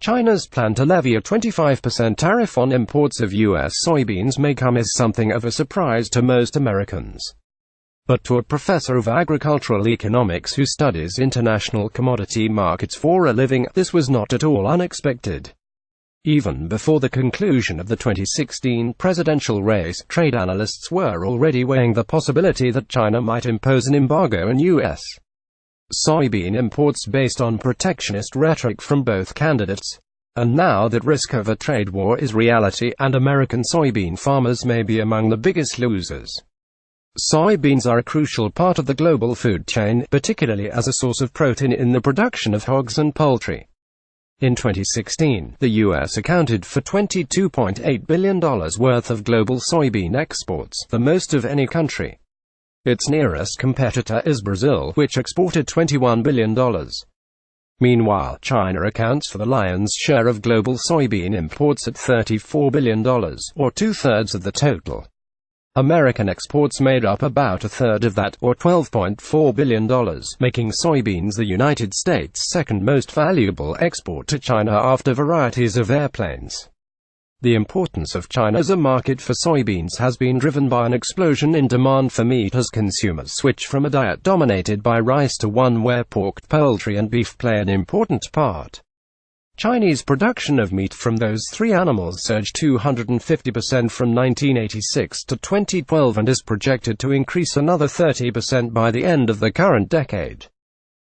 China's plan to levy a 25% tariff on imports of U.S. soybeans may come as something of a surprise to most Americans. But to a professor of agricultural economics who studies international commodity markets for a living, this was not at all unexpected. Even before the conclusion of the 2016 presidential race, trade analysts were already weighing the possibility that China might impose an embargo on U.S. soybean imports based on protectionist rhetoric from both candidates. And now that risk of a trade war is reality, and American soybean farmers may be among the biggest losers. Soybeans are a crucial part of the global food chain, particularly as a source of protein in the production of hogs and poultry. In 2016, the U.S. accounted for $22.8 billion worth of global soybean exports, the most of any country. Its nearest competitor is Brazil, which exported $21 billion. Meanwhile, China accounts for the lion's share of global soybean imports at $34 billion, or two-thirds of the total. American exports made up about a third of that, or $12.4 billion, making soybeans the United States' second most valuable export to China after varieties of airplanes. The importance of China as a market for soybeans has been driven by an explosion in demand for meat as consumers switch from a diet dominated by rice to one where pork, poultry and beef play an important part. Chinese production of meat from those three animals surged 250% from 1986 to 2012 and is projected to increase another 30% by the end of the current decade.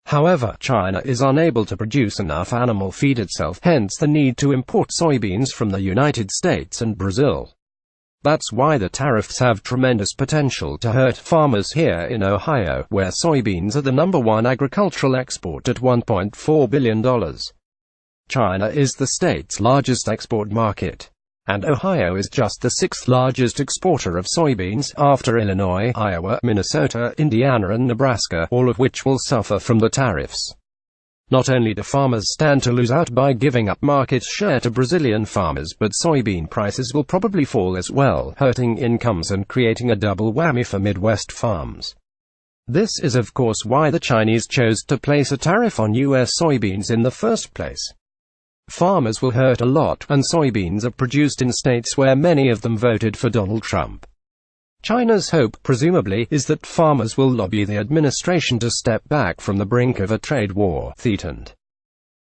However, China is unable to produce enough animal feed itself, hence the need to import soybeans from the United States and Brazil. That's why the tariffs have tremendous potential to hurt farmers here in Ohio, where soybeans are the #1 agricultural export at $1.4 billion. China is the state's largest export market, and Ohio is just the sixth largest exporter of soybeans, after Illinois, Iowa, Minnesota, Indiana and Nebraska, all of which will suffer from the tariffs. Not only do farmers stand to lose out by giving up market share to Brazilian farmers, but soybean prices will probably fall as well, hurting incomes and creating a double whammy for Midwest farms. This is of course why the Chinese chose to place a tariff on U.S. soybeans in the first place. Farmers will hurt a lot, and soybeans are produced in states where many of them voted for Donald Trump. China's hope, presumably, is that farmers will lobby the administration to step back from the brink of a trade war, threatened.